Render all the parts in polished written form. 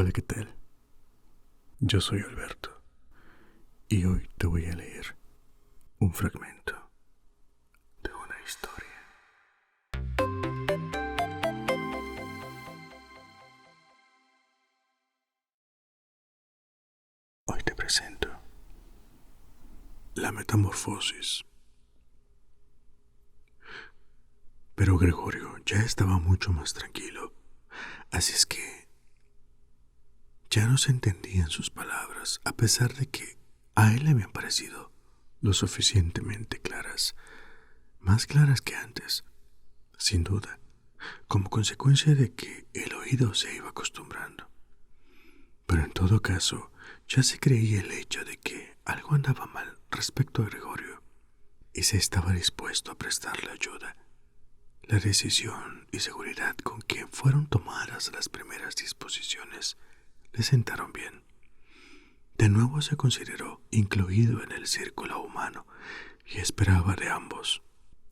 Hola, ¿qué tal? Yo soy Alberto y hoy te voy a leer un fragmento de una historia. Hoy te presento la metamorfosis. Pero Gregorio ya estaba mucho más tranquilo, así es que ya no se entendían sus palabras, a pesar de que a él le habían parecido lo suficientemente claras, más claras que antes, sin duda, como consecuencia de que el oído se iba acostumbrando. Pero en todo caso, ya se creía el hecho de que algo andaba mal respecto a Gregorio y se estaba dispuesto a prestarle ayuda. La decisión y seguridad con que fueron tomadas las primeras disposiciones le sentaron bien. De nuevo se consideró incluido en el círculo humano y esperaba de ambos,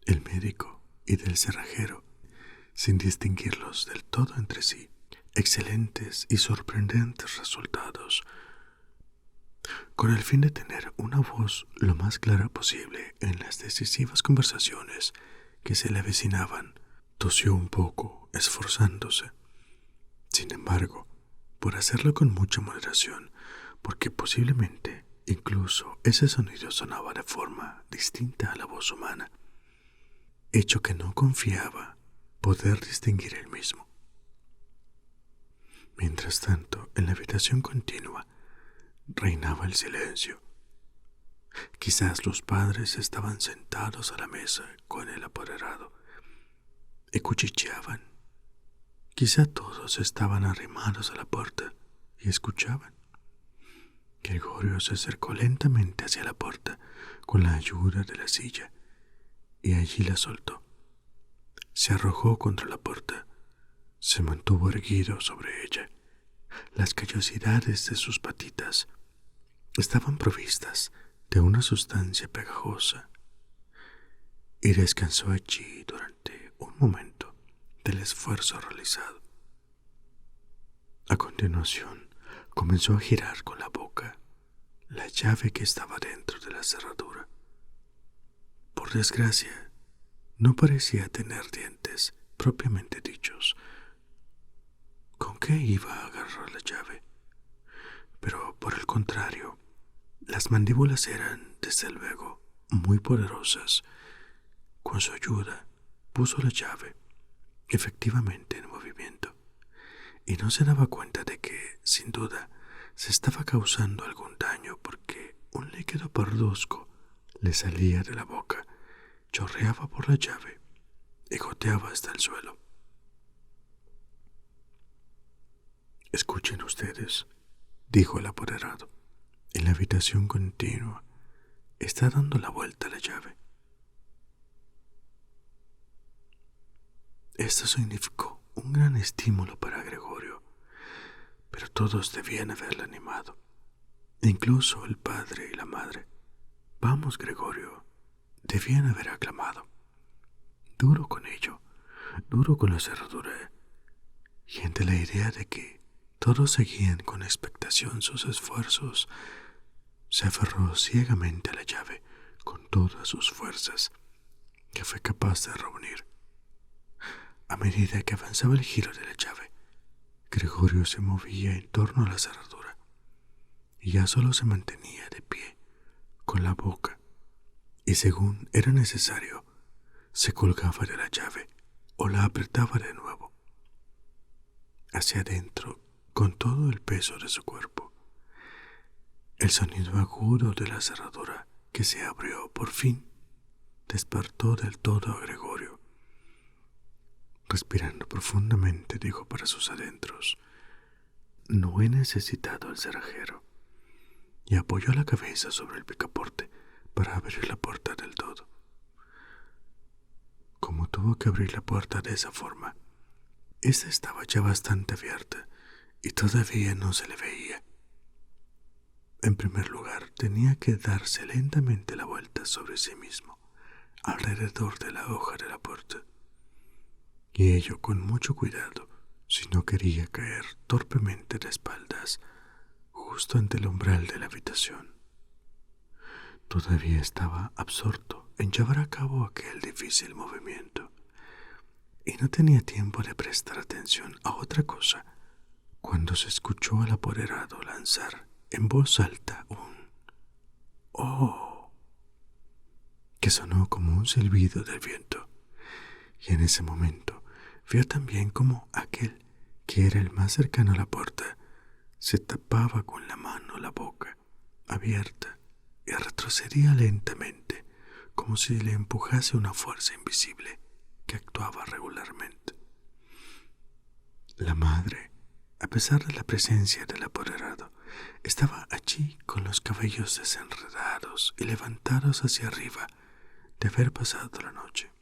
el médico y del cerrajero, sin distinguirlos del todo entre sí, excelentes y sorprendentes resultados, con el fin de tener una voz lo más clara posible en las decisivas conversaciones que se le avecinaban. Tosió un poco, esforzándose. Sin embargo, por hacerlo con mucha moderación, porque posiblemente incluso ese sonido sonaba de forma distinta a la voz humana, hecho que no confiaba poder distinguir él mismo. Mientras tanto, en la habitación contigua reinaba el silencio. Quizás los padres estaban sentados a la mesa con el apoderado y cuchicheaban. Quizá todos estaban arrimados a la puerta y escuchaban. Gregorio se acercó lentamente hacia la puerta con la ayuda de la silla y allí la soltó. Se arrojó contra la puerta, se mantuvo erguido sobre ella. Las callosidades de sus patitas estaban provistas de una sustancia pegajosa y descansó allí durante un momento del esfuerzo realizado. A continuación, comenzó a girar con la boca la llave que estaba dentro de la cerradura. Por desgracia, no parecía tener dientes propiamente dichos. ¿Con qué iba a agarrar la llave? Pero por el contrario, las mandíbulas eran, desde luego, muy poderosas. Con su ayuda, puso la llave efectivamente en movimiento y no se daba cuenta de que, sin duda, se estaba causando algún daño porque un líquido parduzco le salía de la boca, chorreaba por la llave y goteaba hasta el suelo. «Escuchen ustedes», dijo el apoderado. En la habitación contigua está dando la vuelta a la llave. Esto significó un gran estímulo para Gregorio, pero todos debían haberle animado, incluso el padre y la madre. «Vamos, Gregorio», debían haber aclamado. «Duro con ello, duro con la cerradura». Y ante la idea de que todos seguían con expectación sus esfuerzos, se aferró ciegamente a la llave con todas sus fuerzas que fue capaz de reunir. A medida que avanzaba el giro de la llave, Gregorio se movía en torno a la cerradura y ya solo se mantenía de pie, con la boca, y según era necesario, se colgaba de la llave o la apretaba de nuevo, hacia adentro, con todo el peso de su cuerpo. El sonido agudo de la cerradura que se abrió por fin despertó del todo a Gregorio. Respirando profundamente, dijo para sus adentros: «No he necesitado al cerrajero», y apoyó la cabeza sobre el picaporte para abrir la puerta del todo. Como tuvo que abrir la puerta de esa forma, esta estaba ya bastante abierta y todavía no se le veía. En primer lugar, tenía que darse lentamente la vuelta sobre sí mismo, alrededor de la hoja de la puerta, y ello con mucho cuidado, si no quería caer torpemente de espaldas justo ante el umbral de la habitación. Todavía estaba absorto en llevar a cabo aquel difícil movimiento y no tenía tiempo de prestar atención a otra cosa cuando se escuchó al apoderado lanzar en voz alta un «¡Oh!», que sonó como un silbido del viento, y en ese momento vio también como aquel, que era el más cercano a la puerta, se tapaba con la mano la boca abierta y retrocedía lentamente, como si le empujase una fuerza invisible que actuaba regularmente. La madre, a pesar de la presencia del apoderado, estaba allí con los cabellos desenredados y levantados hacia arriba de haber pasado la noche.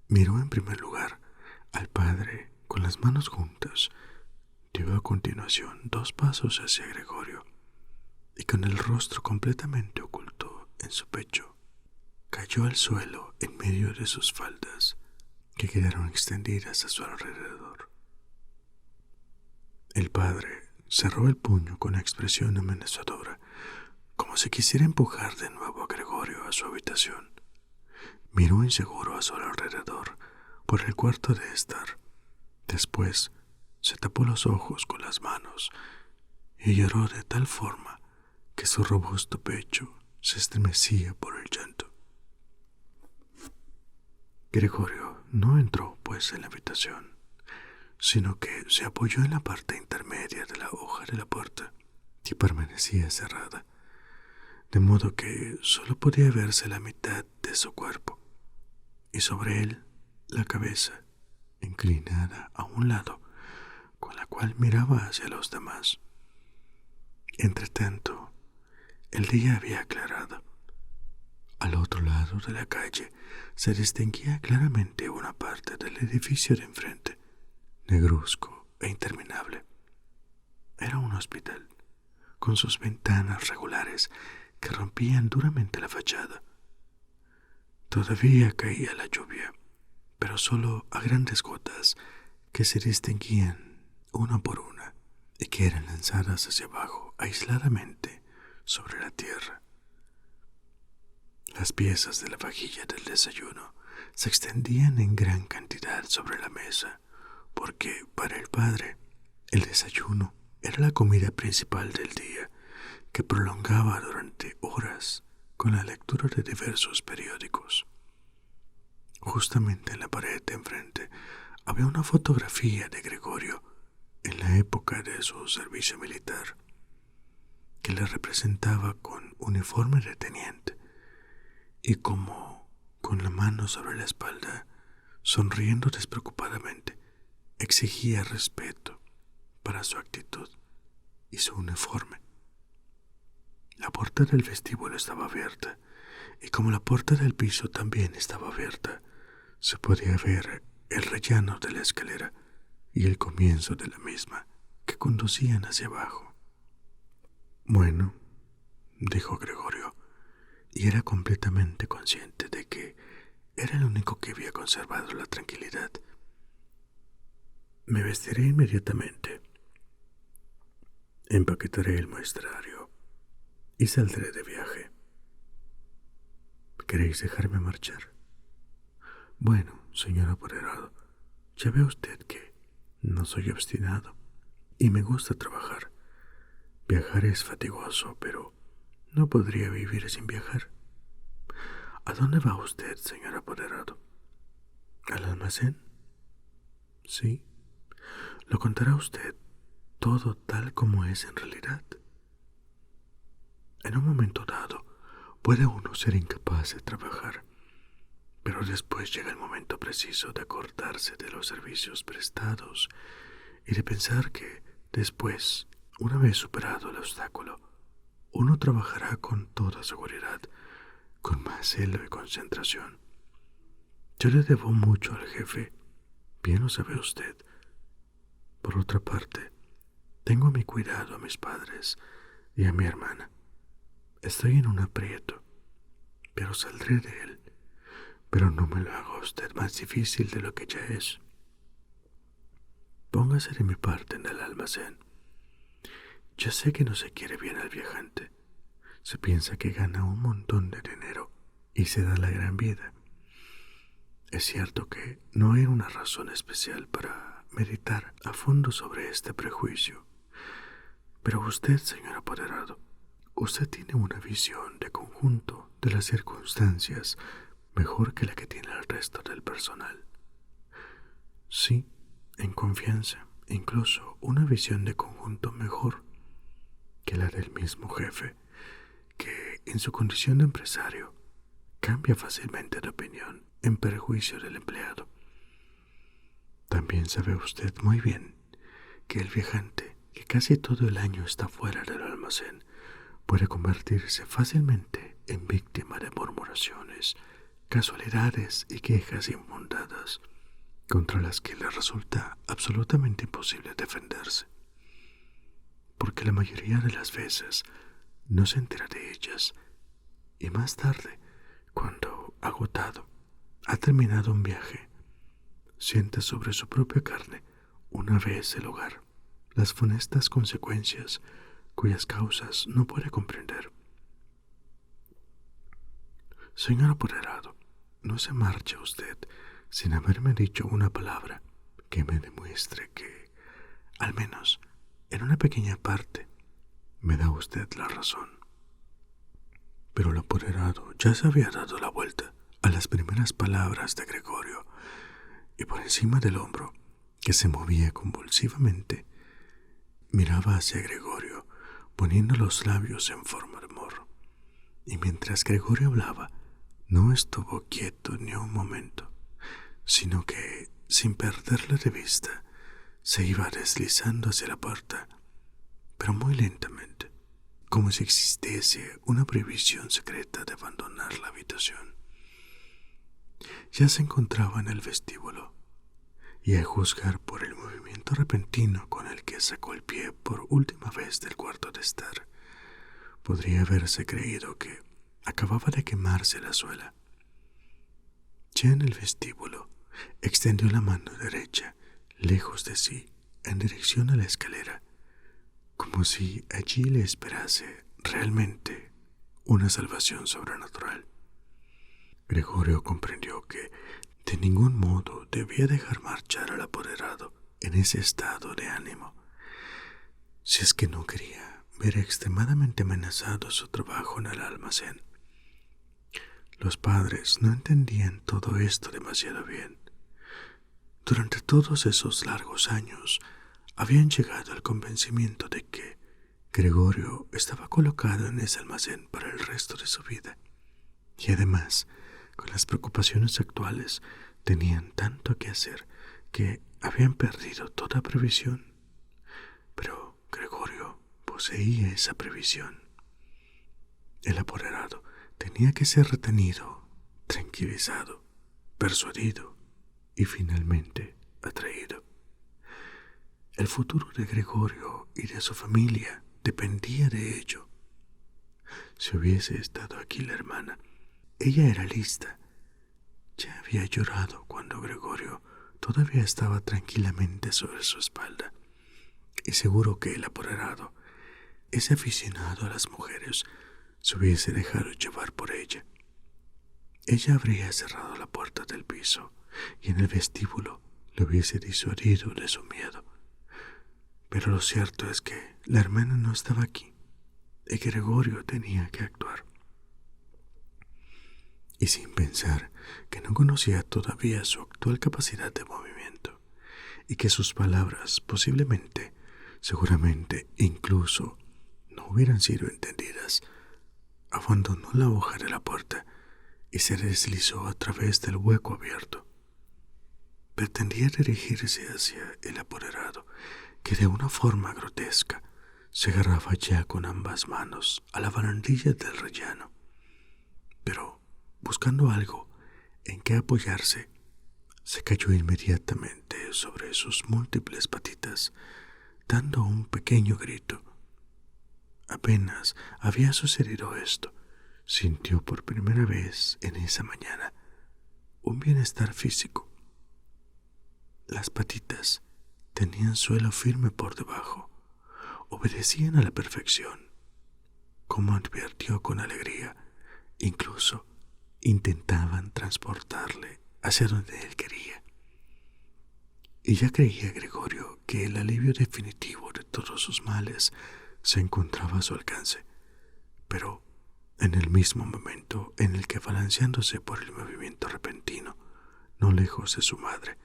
Miró en primer lugar al padre con las manos juntas, dio a continuación 2 pasos hacia Gregorio y con el rostro completamente oculto en su pecho, cayó al suelo en medio de sus faldas, que quedaron extendidas a su alrededor. El padre cerró el puño con expresión amenazadora, como si quisiera empujar de nuevo a Gregorio a su habitación. Miró inseguro a su alrededor por el cuarto de estar. Después se tapó los ojos con las manos y lloró de tal forma que su robusto pecho se estremecía por el llanto. Gregorio no entró, pues, en la habitación, sino que se apoyó en la parte intermedia de la hoja de la puerta, que permanecía cerrada, de modo que solo podía verse la mitad de su cuerpo, y sobre él la cabeza, inclinada a un lado, con la cual miraba hacia los demás. Entretanto, el día había aclarado. Al otro lado de la calle se distinguía claramente una parte del edificio de enfrente, negruzco e interminable. Era un hospital, con sus ventanas regulares que rompían duramente la fachada. Todavía caía la lluvia, pero solo a grandes gotas que se distinguían una por una y que eran lanzadas hacia abajo aisladamente sobre la tierra. Las piezas de la vajilla del desayuno se extendían en gran cantidad sobre la mesa, porque para el padre el desayuno era la comida principal del día, que prolongaba durante horas con la lectura de diversos periódicos. Justamente en la pared de enfrente había una fotografía de Gregorio en la época de su servicio militar, que le representaba con uniforme de teniente y como con la mano sobre la espalda, sonriendo despreocupadamente, exigía respeto para su actitud y su uniforme. La puerta del vestíbulo estaba abierta, y como la puerta del piso también estaba abierta, se podía ver el rellano de la escalera y el comienzo de la misma, que conducían hacia abajo. «Bueno», dijo Gregorio, y era completamente consciente de que era el único que había conservado la tranquilidad. «Me vestiré inmediatamente, empaquetaré el muestrario y saldré de viaje. ¿Queréis dejarme marchar?» «Bueno, señor apoderado, ya ve usted que no soy obstinado y me gusta trabajar. Viajar es fatigoso, pero no podría vivir sin viajar». «¿A dónde va usted, señor apoderado?» «¿Al almacén?» «Sí. Lo contará usted todo tal como es en realidad. En un momento dado puede uno ser incapaz de trabajar, pero después llega el momento preciso de acordarse de los servicios prestados y de pensar que después, una vez superado el obstáculo, uno trabajará con toda seguridad, con más celo y concentración. Yo le debo mucho al jefe, bien lo sabe usted. Por otra parte, tengo a mi cuidado a mis padres y a mi hermana. Estoy en un aprieto, pero saldré de él. Pero no me lo haga usted más difícil de lo que ya es. Póngase de mi parte en el almacén. Ya sé que no se quiere bien al viajante. Se piensa que gana un montón de dinero y se da la gran vida. Es cierto que no hay una razón especial para meditar a fondo sobre este prejuicio. Pero usted, señor apoderado, usted tiene una visión de conjunto de las circunstancias mejor que la que tiene el resto del personal. Sí, en confianza, incluso una visión de conjunto mejor que la del mismo jefe, que en su condición de empresario cambia fácilmente de opinión en perjuicio del empleado. También sabe usted muy bien que el viajante, que casi todo el año está fuera del almacén, puede convertirse fácilmente en víctima de murmuraciones, casualidades y quejas infundadas, contra las que le resulta absolutamente imposible defenderse, porque la mayoría de las veces no se entera de ellas, y más tarde, cuando, agotado, ha terminado un viaje, siente sobre su propia carne, una vez el hogar, las funestas consecuencias cuyas causas no puede comprender. Señor apoderado, no se marche usted sin haberme dicho una palabra que me demuestre que, al menos en una pequeña parte, me da usted la razón. Pero el apoderado ya se había dado la vuelta a las primeras palabras de Gregorio, y por encima del hombro, que se movía convulsivamente, miraba hacia Gregorio, poniendo los labios en forma de morro. Y mientras Gregorio hablaba, no estuvo quieto ni un momento, sino que, sin perderle de vista, se iba deslizando hacia la puerta, pero muy lentamente, como si existiese una prohibición secreta de abandonar la habitación. Ya se encontraba en el vestíbulo, y a juzgar por el movimiento repentino con el que sacó el pie por última vez del cuarto de estar, podría haberse creído que acababa de quemarse la suela. Ya en el vestíbulo, extendió la mano derecha, lejos de sí, en dirección a la escalera, como si allí le esperase realmente una salvación sobrenatural. Gregorio comprendió que de ningún modo debía dejar marchar al apoderado en ese estado de ánimo, si es que no quería ver extremadamente amenazado su trabajo en el almacén. Los padres no entendían todo esto demasiado bien. Durante todos esos largos años habían llegado al convencimiento de que Gregorio estaba colocado en ese almacén para el resto de su vida, y además, con las preocupaciones actuales, tenían tanto que hacer que habían perdido toda previsión. Pero Gregorio poseía esa previsión. El apoderado tenía que ser retenido, tranquilizado, persuadido y finalmente atraído. El futuro de Gregorio y de su familia dependía de ello. Si hubiese estado aquí la hermana, ella era lista. Ya había llorado cuando Gregorio todavía estaba tranquilamente sobre su espalda, y seguro que el apoderado, ese aficionado a las mujeres, se hubiese dejado llevar por ella. Ella habría cerrado la puerta del piso y en el vestíbulo le hubiese disuadido de su miedo. Pero lo cierto es que la hermana no estaba aquí y Gregorio tenía que actuar. Y sin pensar que no conocía todavía su actual capacidad de movimiento y que sus palabras posiblemente, seguramente, incluso no hubieran sido entendidas, abandonó la hoja de la puerta y se deslizó a través del hueco abierto. Pretendía dirigirse hacia el apoderado, que de una forma grotesca se agarraba ya con ambas manos a la barandilla del rellano, pero buscando algo en que apoyarse, se cayó inmediatamente sobre sus múltiples patitas, dando un pequeño grito. Apenas había sucedido esto, sintió por primera vez en esa mañana un bienestar físico. Las patitas tenían suelo firme por debajo, obedecían a la perfección, como advirtió con alegría. Incluso intentaban transportarle hacia donde él quería. Y ya creía Gregorio que el alivio definitivo de todos sus males se encontraba a su alcance, pero en el mismo momento en el que, balanceándose por el movimiento repentino, no lejos de su madre,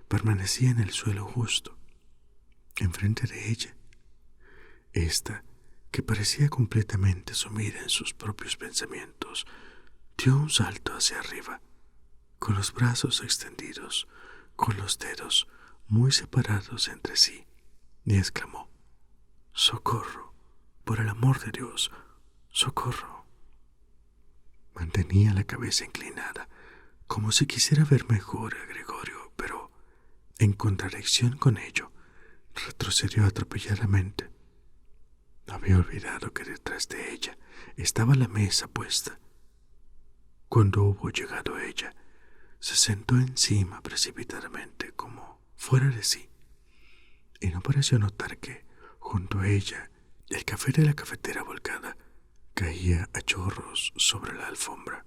permanecía en el suelo justo, enfrente de ella, esta, que parecía completamente sumida en sus propios pensamientos, dio un salto hacia arriba, con los brazos extendidos, con los dedos muy separados entre sí, y exclamó: «¡Socorro! Por el amor de Dios, socorro». Mantenía la cabeza inclinada, como si quisiera ver mejor a Gregorio, pero, en contradicción con ello, retrocedió atropelladamente. Había olvidado que detrás de ella estaba la mesa puesta. Cuando hubo llegado a ella, se sentó encima precipitadamente, como fuera de sí, y no pareció notar que, junto a ella, el café de la cafetera volcada caía a chorros sobre la alfombra.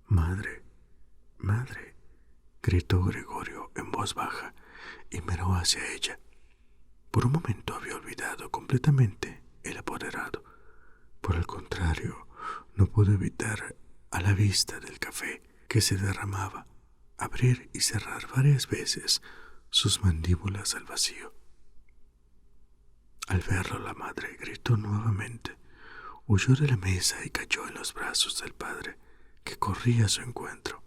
«Madre, madre», gritó Gregorio en voz baja y miró hacia ella. Por un momento había olvidado completamente el apoderado. Por el contrario, no pudo evitar, a la vista del café que se derramaba, abrir y cerrar varias veces sus mandíbulas al vacío. Al verlo, la madre gritó nuevamente, huyó de la mesa y cayó en los brazos del padre, que corría a su encuentro.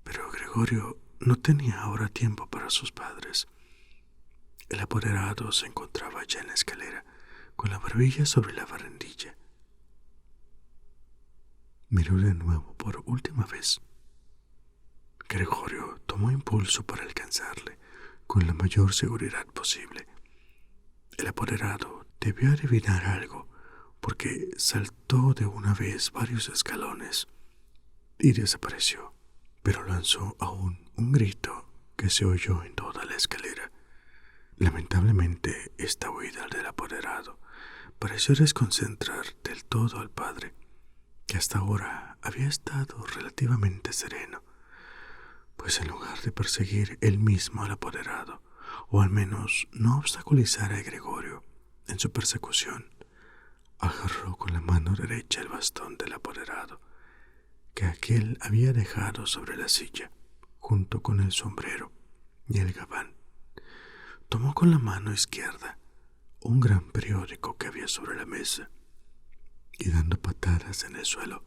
Pero Gregorio no tenía ahora tiempo para sus padres. El apoderado se encontraba ya en la escalera, con la barbilla sobre la barandilla. Miró de nuevo por última vez. Gregorio tomó impulso para alcanzarle con la mayor seguridad posible. El apoderado debió adivinar algo, porque saltó de una vez varios escalones y desapareció, pero lanzó aún un grito que se oyó en toda la escalera. Lamentablemente, esta huida del apoderado pareció desconcentrar del todo al padre, que hasta ahora había estado relativamente sereno, pues en lugar de perseguir él mismo al apoderado, o al menos no obstaculizar a Gregorio en su persecución, agarró con la mano derecha el bastón del apoderado, que aquél había dejado sobre la silla, junto con el sombrero y el gabán. Tomó con la mano izquierda un gran periódico que había sobre la mesa, y dando patadas en el suelo,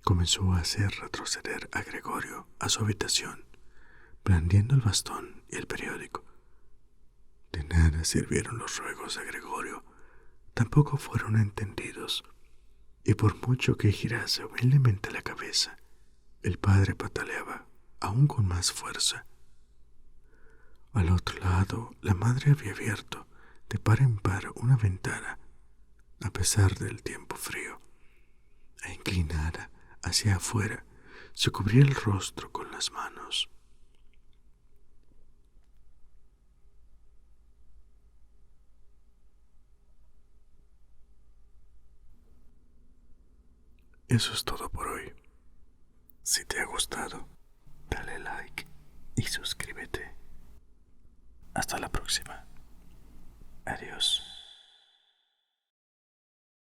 comenzó a hacer retroceder a Gregorio a su habitación, blandiendo el bastón y el periódico. De nada sirvieron los ruegos de Gregorio, tampoco fueron entendidos, y por mucho que girase humildemente la cabeza, el padre pataleaba aún con más fuerza. Al otro lado, la madre había abierto de par en par una ventana, a pesar del tiempo frío, e inclinada hacia afuera, se cubría el rostro con las manos. Eso es todo por hoy. Si te ha gustado, dale like y suscríbete. Hasta la próxima. Adiós.